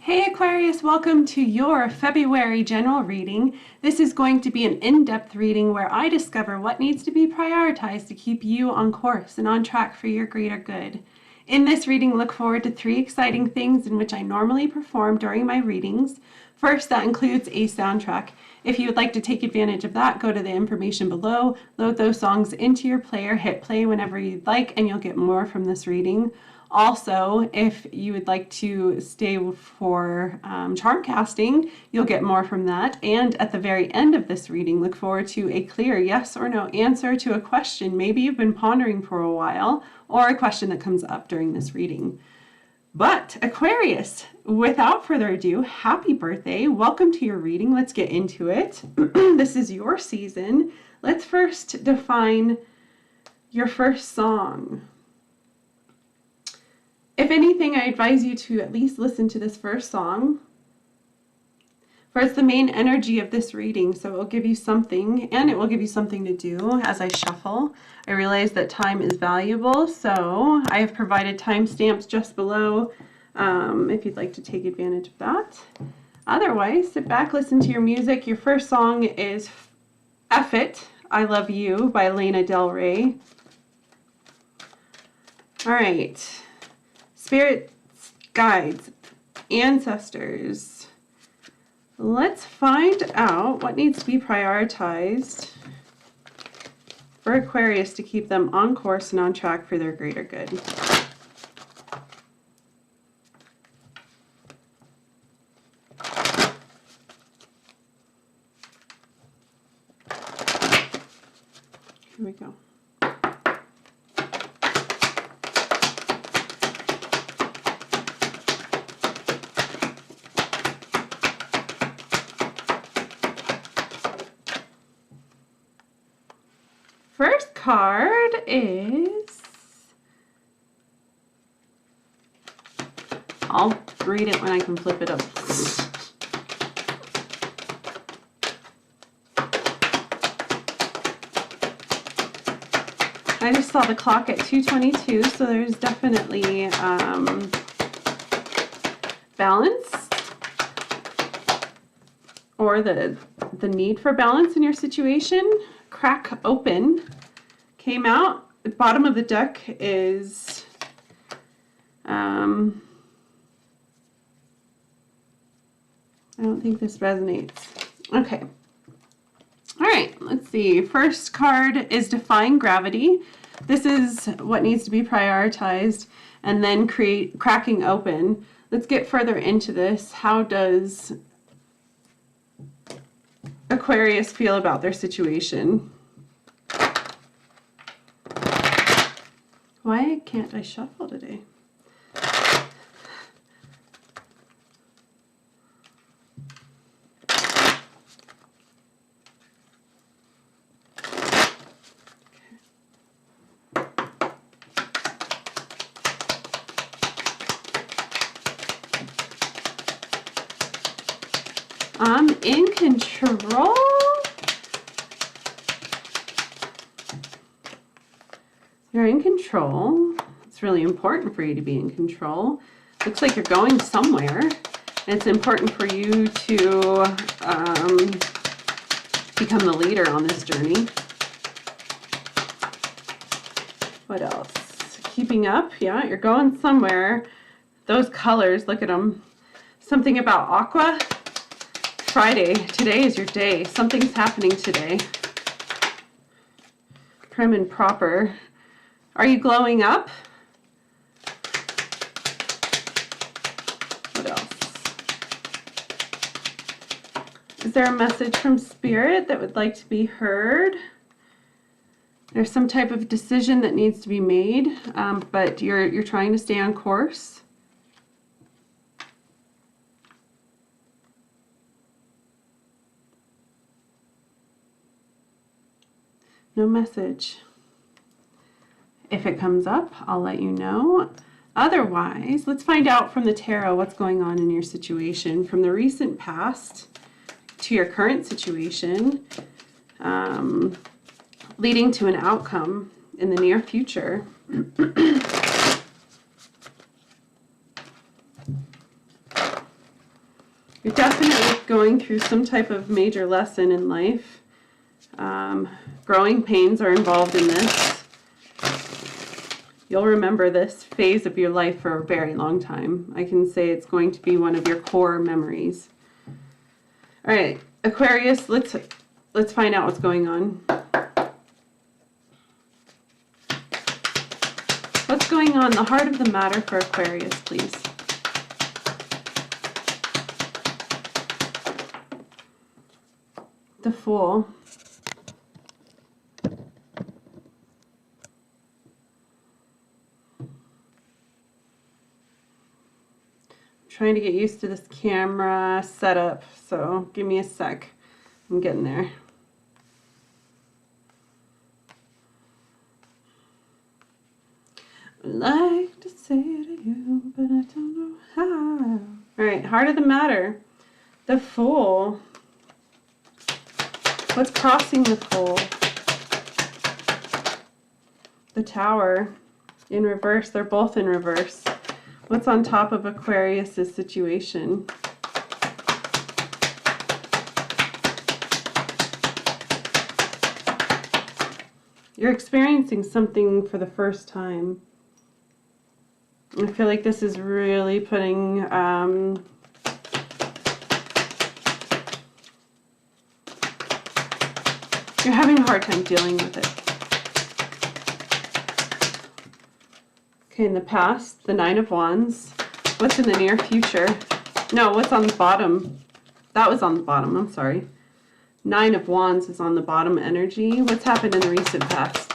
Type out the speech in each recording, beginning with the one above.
Hey Aquarius, welcome to your February general reading. This is going to be an in-depth reading where I discover what needs to be prioritized to keep you on course and on track for your greater good. In this reading, look forward to 3 exciting things in which I normally perform during my readings. First, that includes a soundtrack. If you would like to take advantage of that, go to the information below, load those songs into your player, hit play whenever you'd like, and you'll get more from this reading. Also, if you would like to stay for charm casting, you'll get more from that. And at the very end of this reading, look forward to a clear yes or no answer to a question maybe you've been pondering for a while, or a question that comes up during this reading. But Aquarius, without further ado, happy birthday. Welcome to your reading. Let's get into it. This is your season. Let's first define your first song. If anything, I advise you to at least listen to this first song, for it's the main energy of this reading, so it will give you something, and it will give you something to do as I shuffle. I realize that time is valuable, so I have provided timestamps just below if you'd like to take advantage of that. Otherwise, sit back, listen to your music. Your first song is F It, I Love You by Lana Del Rey. All right. Spirits, guides, ancestors. Let's find out what needs to be prioritized for Aquarius to keep them on course and on track for their greater good. Here we go. First card is, I'll read it when I can flip it up. I just saw the clock at 2:22, so there's definitely balance, or the need for balance in your situation. Crack open came out. The bottom of the deck is I don't think this resonates. Okay. All right, let's see. First card is Defying Gravity. This is what needs to be prioritized, and then cracking open. Let's get further into this. How does Aquarius feel about their situation? Why can't I shuffle today? I'm in control. You're in control. It's really important for you to be in control. Looks like you're going somewhere. And it's important for you to become the leader on this journey. What else? Keeping up. Yeah, you're going somewhere. Those colors, look at them. Something about aqua. Friday, today is your day. Something's happening today. Prim and proper. Are you glowing up? What else? Is there a message from Spirit that would like to be heard? There's some type of decision that needs to be made, but you're trying to stay on course. No message. If it comes up, I'll let you know. Otherwise, let's find out from the tarot what's going on in your situation from the recent past to your current situation, leading to an outcome in the near future. You're definitely going through some type of major lesson in life. Growing pains are involved in this. You'll remember this phase of your life for a very long time. I can say it's going to be one of your core memories. All right, Aquarius, let's find out what's going on. What's going on? The heart of the matter for Aquarius, please. The Fool. Trying to get used to this camera setup, so give me a sec. I'm getting there. I'd like to say to you, but I don't know how. Alright, heart of the matter. The Fool. What's crossing the Fool? The Tower. In reverse. They're both in reverse. What's on top of Aquarius's situation? You're experiencing something for the first time. I feel like this is really putting you're having a hard time dealing with it. Okay, in the past, the Nine of Wands. What's in the near future? No, what's on the bottom? That was on the bottom, I'm sorry. Nine of Wands is on the bottom energy. What's happened in the recent past?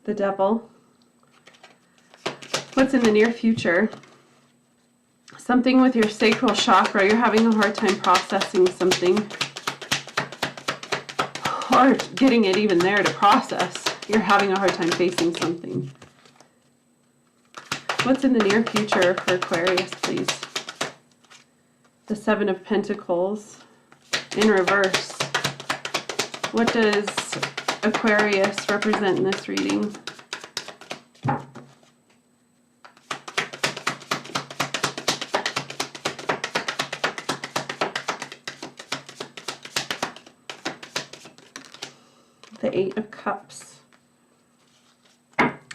The Devil. What's in the near future? Something with your sacral chakra. You're having a hard time processing something. Or getting it even there to process. You're having a hard time facing something. What's in the near future for Aquarius, please? The Seven of Pentacles. In reverse. What does Aquarius represent in this reading? The Eight of Cups.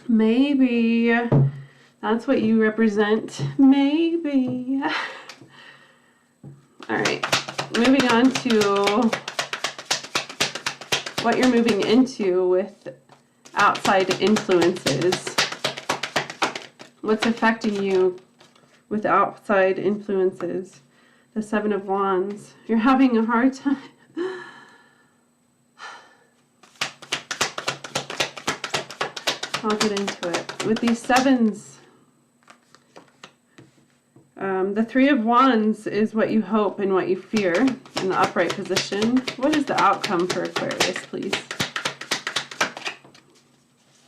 Maybe that's what you represent. Maybe. All right, moving on to what you're moving into with outside influences. What's affecting you with outside influences? The Seven of Wands. You're having a hard time. I'll get into it. With these sevens, the Three of Wands is what you hope and what you fear in the upright position. What is the outcome for Aquarius, please?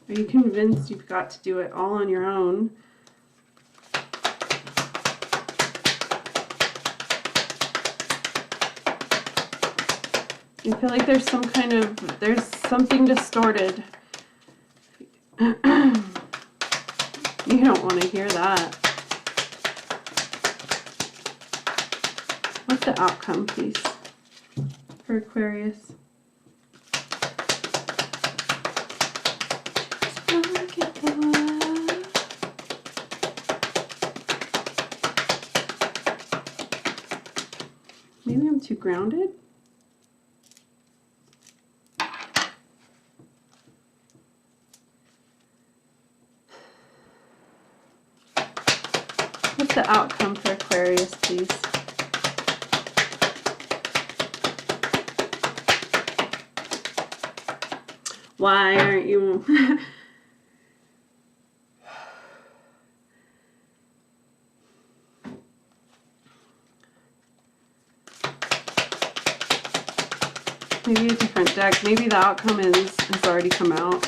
Are you convinced you've got to do it all on your own? You feel like there's some kind of, there's something distorted. You don't want to hear that. What's the outcome, please, for Aquarius? Maybe I'm too grounded. What's the outcome for Aquarius, please? Why aren't you... Maybe a different deck. Maybe the outcome has already come out.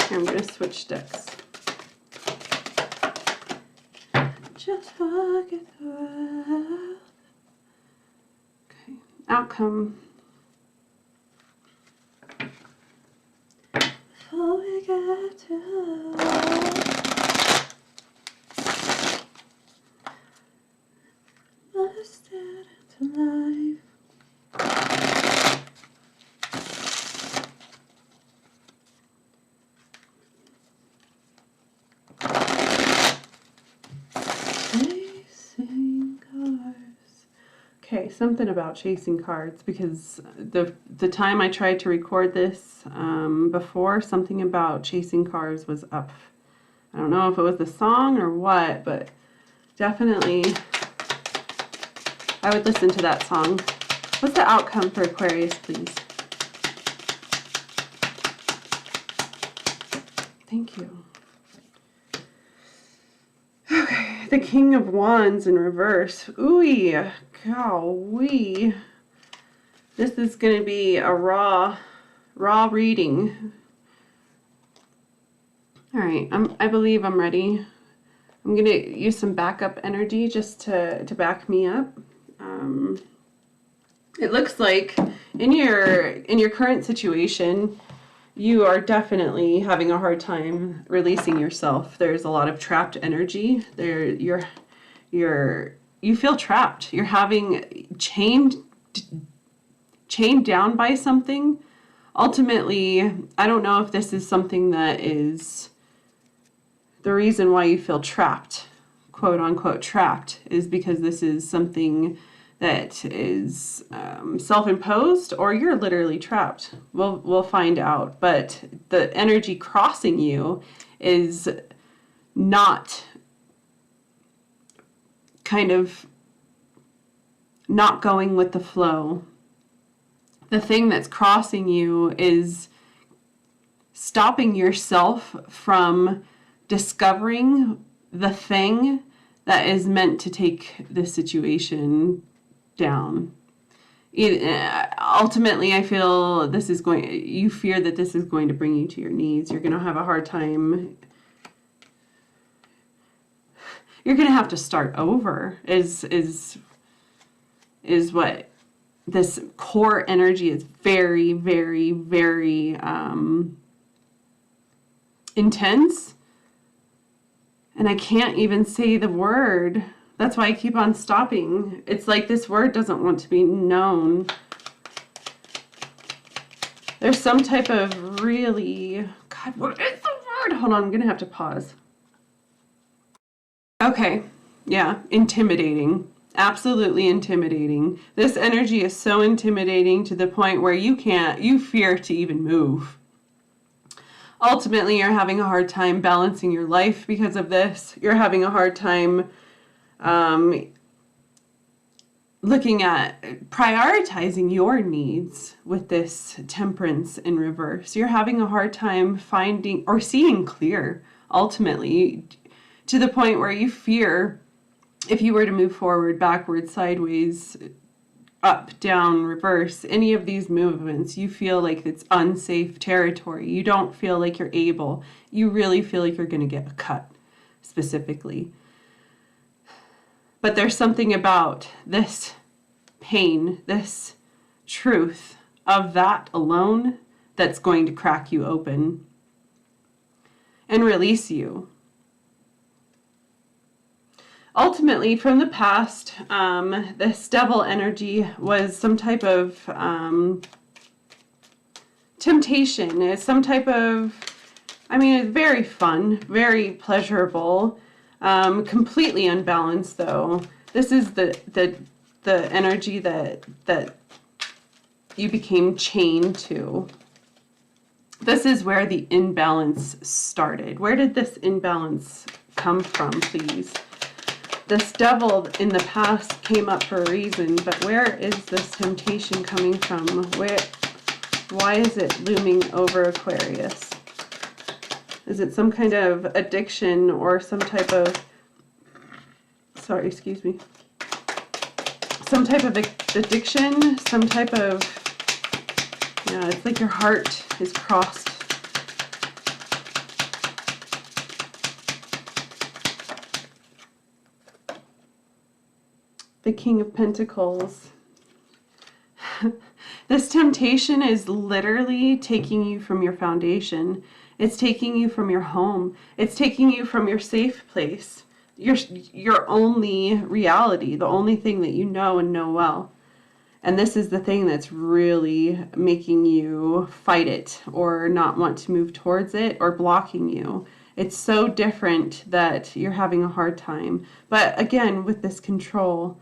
Here, I'm going to switch decks. Just forget the world. Okay, outcome. Okay, something about chasing cards, because the time I tried to record this before, something about chasing cards was up. I don't know if it was the song or what, but definitely I would listen to that song. What's the outcome for Aquarius, please? Thank you. Okay, the King of Wands in reverse. Ooh, golly. This is going to be a raw reading. All right, I believe I'm ready. I'm going to use some backup energy just to back me up. It looks like in your current situation, you are definitely having a hard time releasing yourself. There's a lot of trapped energy. You feel trapped. You're having chained down by something. Ultimately, I don't know if this is something that is the reason why you feel trapped, quote unquote trapped, is because this is something that is self-imposed, or you're literally trapped. We'll find out. But the energy crossing you is not kind of not going with the flow. The thing that's crossing you is stopping yourself from discovering the thing that is meant to take this situation down. Ultimately, I feel you fear that this is going to bring you to your knees. You're going to have a hard time. You're going to have to start over is what this core energy is. Very, very, very intense. And I can't even say the word. That's why I keep on stopping. It's like this word doesn't want to be known. There's some type of really... God, what is the word? Hold on, I'm going to have to pause. Okay, yeah, intimidating. Absolutely intimidating. This energy is so intimidating to the point where you fear to even move. Ultimately, you're having a hard time balancing your life because of this. You're having a hard time looking at prioritizing your needs with this Temperance in reverse. You're having a hard time finding or seeing clear, ultimately, to the point where you fear if you were to move forward, backwards, sideways, up, down, reverse, any of these movements, you feel like it's unsafe territory. You don't feel like you're able. You really feel like you're going to get a cut, specifically. But there's something about this pain, this truth of that alone that's going to crack you open and release you. Ultimately, from the past, this devil energy was some type of temptation. It's some type of, it's very fun, very pleasurable, completely unbalanced though. This is the energy that you became chained to. This is where the imbalance started. Where did this imbalance come from, please? This devil in the past came up for a reason, but where is this temptation coming from? Why is it looming over Aquarius? Is it some kind of addiction or some type of, some type of addiction, some type of, it's like your heart is crossed. The King of Pentacles. This temptation is literally taking you from your foundation. It's taking you from your home. It's taking you from your safe place. Your only reality, the only thing that you know and know well. And this is the thing that's really making you fight it or not want to move towards it or blocking you. It's so different that you're having a hard time. But again, with this control,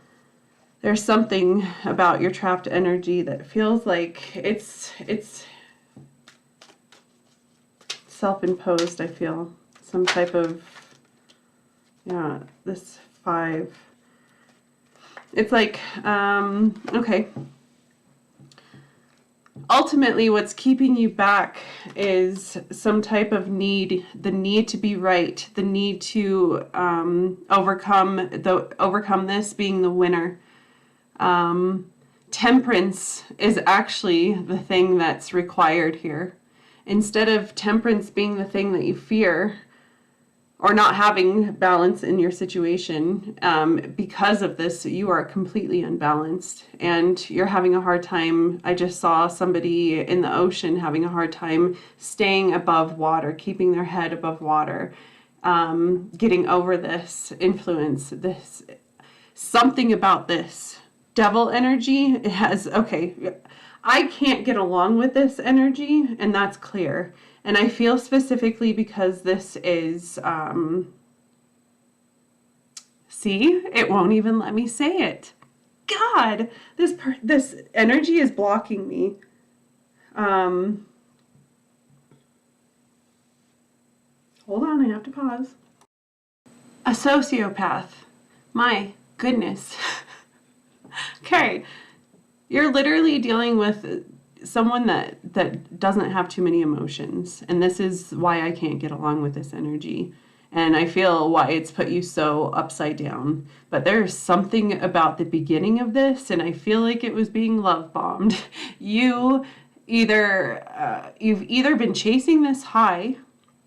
there's something about your trapped energy that feels like it's self-imposed, I feel. Some type of, yeah, this 5. It's like, okay. Ultimately, what's keeping you back is some type of need, the need to be right, the need to overcome this, being the winner. Temperance is actually the thing that's required here. Instead of temperance being the thing that you fear, or not having balance in your situation, because of this, you are completely unbalanced and you're having a hard time. I just saw somebody in the ocean having a hard time staying above water, keeping their head above water, getting over this influence, this something about this devil energy. It has, okay, I can't get along with this energy, and that's clear. And I feel specifically because this is, see, it won't even let me say it. God, this energy is blocking me. Hold on, I have to pause. A sociopath. My goodness. Okay, you're literally dealing with someone that doesn't have too many emotions, and this is why I can't get along with this energy, and I feel why it's put you so upside down. But there's something about the beginning of this, and I feel like it was being love bombed. You've either been chasing this high,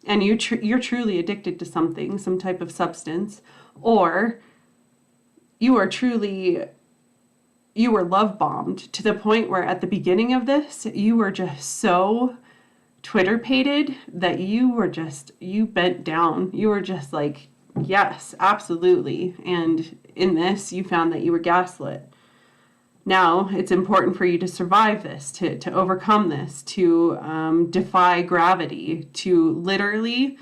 and you're truly addicted to something, some type of substance, or you were love bombed to the point where at the beginning of this, you were just so Twitter-pated that you bent down. You were just like, yes, absolutely. And in this, you found that you were gaslit. Now, it's important for you to survive this, to overcome this, to defy gravity, to literally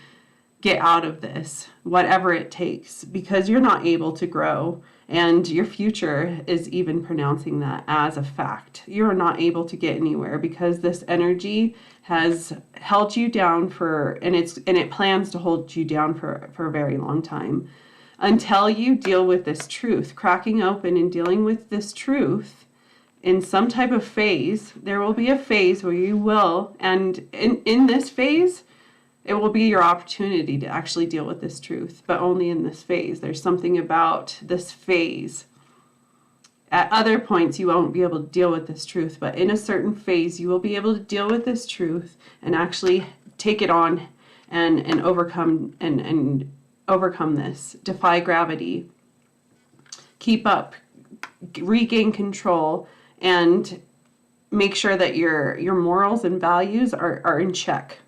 get out of this, whatever it takes, because you're not able to grow. And your future is even pronouncing that as a fact. You're not able to get anywhere because this energy has held you down and it plans to hold you down for a very long time. Until you deal with this truth, cracking open and dealing with this truth in some type of phase, there will be a phase where you will, and in this phase, it will be your opportunity to actually deal with this truth, but only in this phase. There's something about this phase. At other points, you won't be able to deal with this truth, but in a certain phase, you will be able to deal with this truth and actually take it on and overcome and overcome this. Defy gravity. Keep up. Regain control and make sure that your morals and values are in check.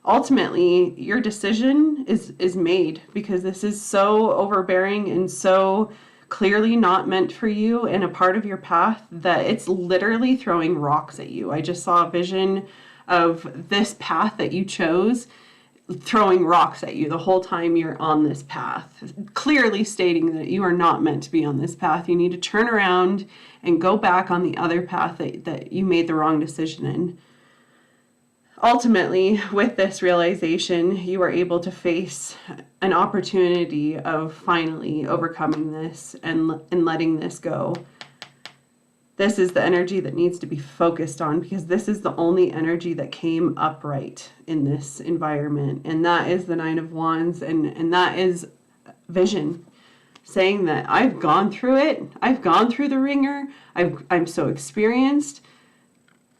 Ultimately, your decision is made because this is so overbearing and so clearly not meant for you and a part of your path that it's literally throwing rocks at you. I just saw a vision of this path that you chose throwing rocks at you the whole time you're on this path, clearly stating that you are not meant to be on this path. You need to turn around and go back on the other path that you made the wrong decision in. Ultimately, with this realization, you are able to face an opportunity of finally overcoming this and letting this go. This is the energy that needs to be focused on because this is the only energy that came upright in this environment. And that is the Nine of Wands, and that is vision. Saying that I've gone through it, I've gone through the ringer, I'm so experienced.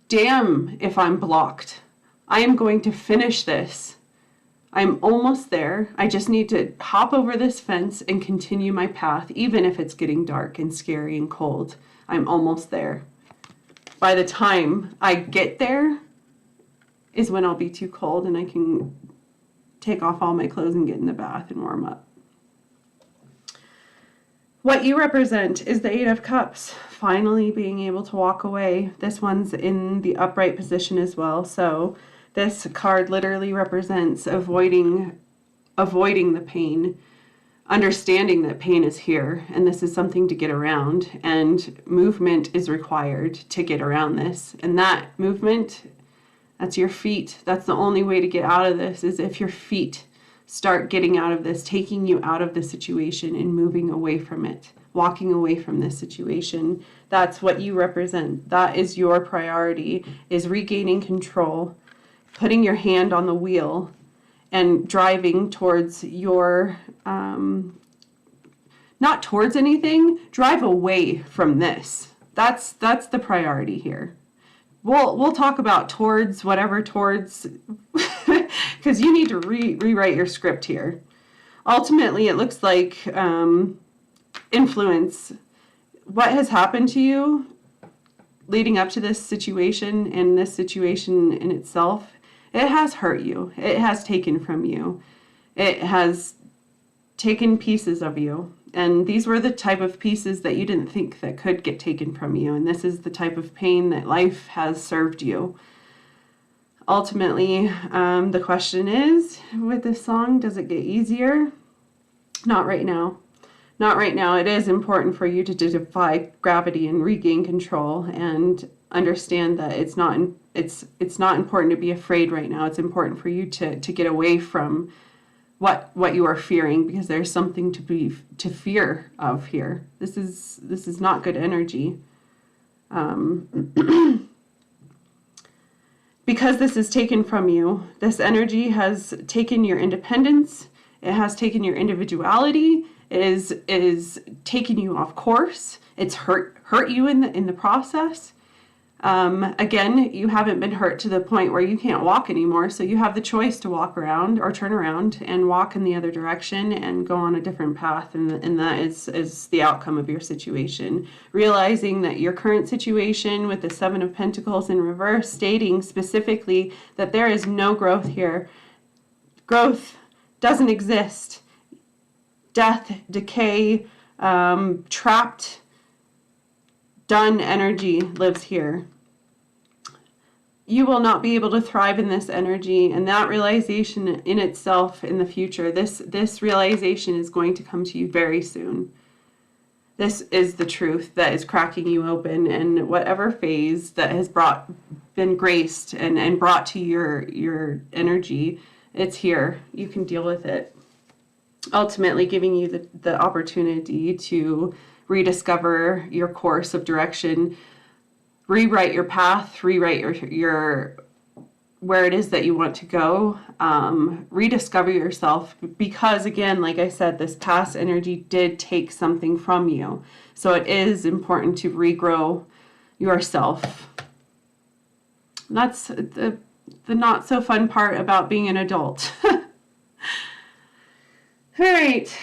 Damn if I'm blocked. I am going to finish this. I'm almost there. I just need to hop over this fence and continue my path, even if it's getting dark and scary and cold. I'm almost there. By the time I get there, is when I'll be too cold and I can take off all my clothes and get in the bath and warm up. What you represent is the Eight of Cups, finally being able to walk away. This one's in the upright position as well. So this card literally represents avoiding the pain, understanding that pain is here and this is something to get around, and movement is required to get around this. And that movement, that's your feet. That's the only way to get out of this, is if your feet start getting out of this, taking you out of the situation and moving away from it, walking away from this situation. That's what you represent. That is your priority, is regaining control, putting your hand on the wheel and driving towards your, not towards anything, drive away from this. That's the priority here. We'll talk about towards, whatever towards, because you need to rewrite your script here. Ultimately, it looks like influence. What has happened to you leading up to this situation, and this situation in itself, it has hurt you. It has taken from you. It has taken pieces of you. And these were the type of pieces that you didn't think that could get taken from you. And this is the type of pain that life has served you. Ultimately, the question is, with this song, does it get easier? Not right now. Not right now. It is important for you to defy gravity and regain control and understand that it's not important to be afraid right now. It's important for you to get away from what you are fearing, because there's something to fear of here. This is not good energy. Because this is taken from you, this energy has taken your independence, it has taken your individuality, it is taking you off course, it's hurt you in the process. Again, you haven't been hurt to the point where you can't walk anymore, so you have the choice to walk around or turn around and walk in the other direction and go on a different path, and that is the outcome of your situation. Realizing that your current situation with the Seven of Pentacles in reverse, stating specifically that there is no growth here. Growth doesn't exist. Death, decay, trapped, done energy lives here. You will not be able to thrive in this energy, and that realization in itself in the future, this realization is going to come to you very soon. This is the truth that is cracking you open, and whatever phase that has been graced and brought to your energy, it's here. You can deal with it. Ultimately giving you the opportunity to rediscover your course of direction, rewrite your path, rewrite your where it is that you want to go, rediscover yourself, because again, like I said, this past energy did take something from you. So it is important to regrow yourself. That's the not so fun part about being an adult. All right.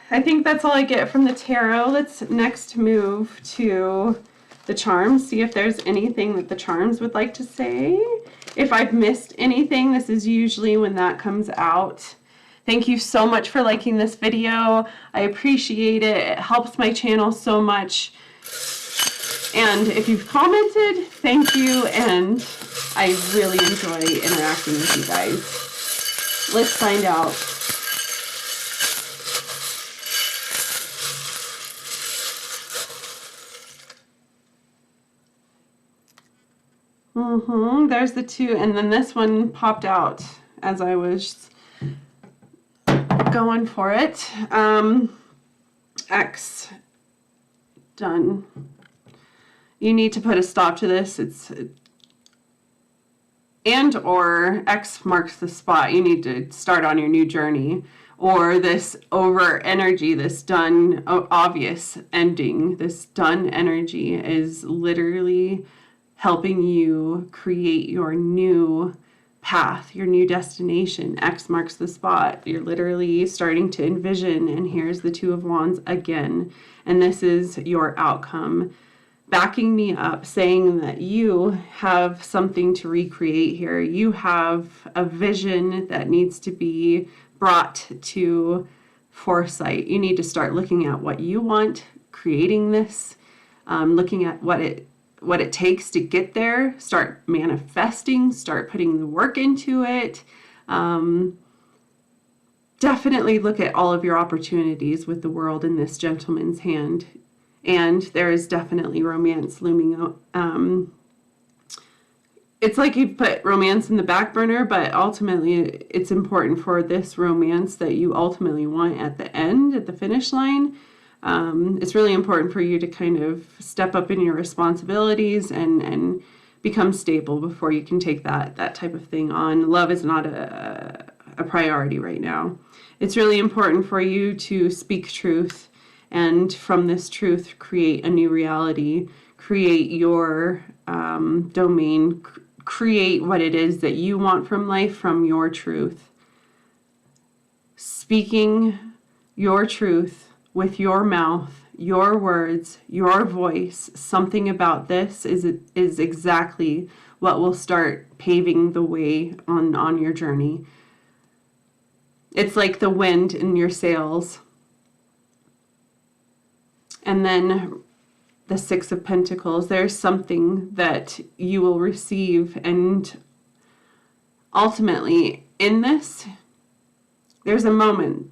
I think that's all I get from the tarot. Let's next move to the charms, see if there's anything that the charms would like to say. If I've missed anything, this is usually when that comes out. Thank you so much for liking this video. I appreciate it. It helps my channel so much. And if you've commented, thank you. And I really enjoy interacting with you guys. Let's find out. There's the two, and then this one popped out as I was going for it. X, done. You need to put a stop to this. Or X marks the spot. You need to start on your new journey. Or this over energy, this done, obvious ending, this done energy is literally helping you create your new path, your new destination. X marks the spot. You're literally starting to envision, and here's the Two of Wands again. And this is your outcome. backing me up, saying that you have something to recreate here. You have a vision that needs to be brought to foresight. You need to start looking at what you want, creating this, looking at what it takes to get there, start manifesting, start putting the work into it. Definitely look at all of your opportunities with the world in this gentleman's hand. And there is definitely romance looming out. It's like you put romance in the back burner, but ultimately it's important for this romance that you ultimately want at the end, at the finish line. It's really important for you to kind of step up in your responsibilities and become stable before you can take that type of thing on. Love is not a priority right now. It's really important for you to speak truth, and from this truth, create a new reality, create your domain, create what it is that you want from life from your truth. Speaking your truth with your mouth, your words, your voice, something about this is exactly what will start paving the way on your journey. It's like the wind in your sails. And then the Six of Pentacles, there's something that you will receive, and ultimately in this, there's a moment.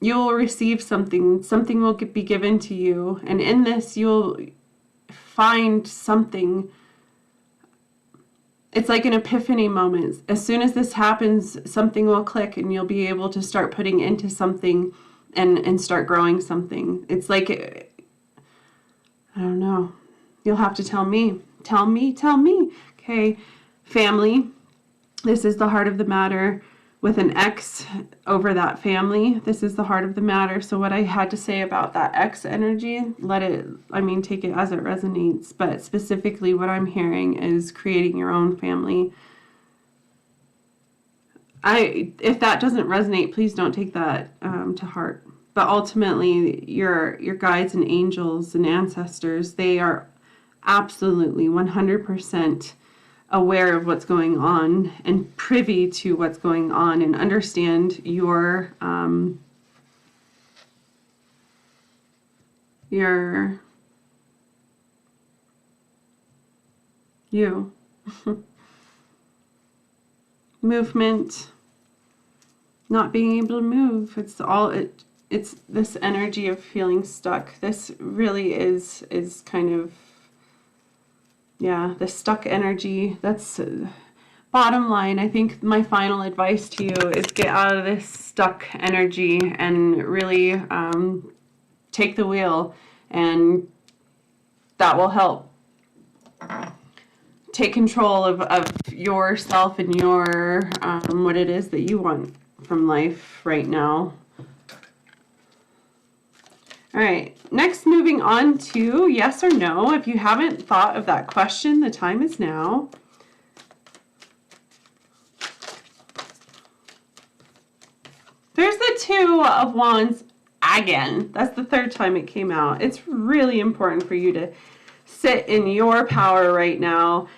You will receive something will be given to you, and in this you'll find something. It's like an epiphany moment. As soon as this happens, something will click and you'll be able to start putting into something and start growing something. It's like, I don't know. You'll have to tell me. Tell me. Okay, family. This is the heart of the matter with an X over that family. This is the heart of the matter. So what I had to say about that X energy, take it as it resonates. But specifically what I'm hearing is creating your own family. If that doesn't resonate, please don't take that to heart. But ultimately, your guides and angels and ancestors, they are absolutely 100% aware of what's going on and privy to what's going on and understand your movement, not being able to move. It's this energy of feeling stuck. This really is kind of, the stuck energy. That's bottom line. I think my final advice to you is get out of this stuck energy and really take the wheel, and that will help take control of yourself and your what it is that you want from life right now. All right, next, moving on to yes or no. If you haven't thought of that question, the time is now. There's the Two of Wands again. That's the third time it came out. It's really important for you to sit in your power right now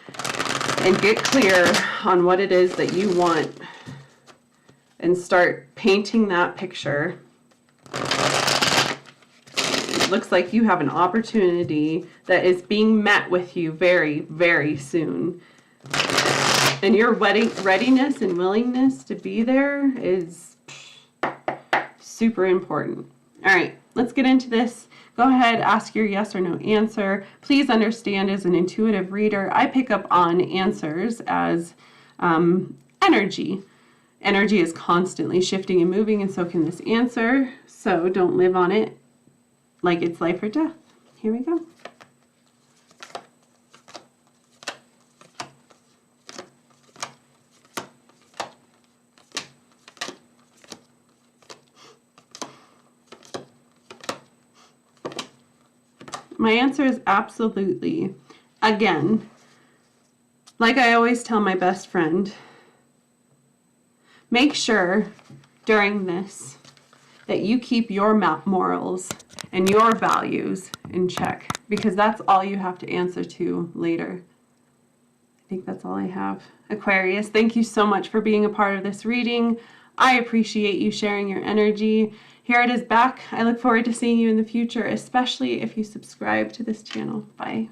and get clear on what it is that you want and start painting that picture. It looks like you have an opportunity that is being met with you very, very soon. And your readiness and willingness to be there is super important. All right, let's get into this. Go ahead, ask your yes or no answer. Please understand, as an intuitive reader, I pick up on answers as energy. Energy is constantly shifting and moving, and so can this answer. So don't live on it like it's life or death. Here we go. My answer is absolutely. Again, like I always tell my best friend, make sure during this that you keep your morals and your values in check, because that's all you have to answer to later. I think that's all I have. Aquarius, thank you so much for being a part of this reading. I appreciate you sharing your energy. Here it is back. I look forward to seeing you in the future, especially if you subscribe to this channel. Bye.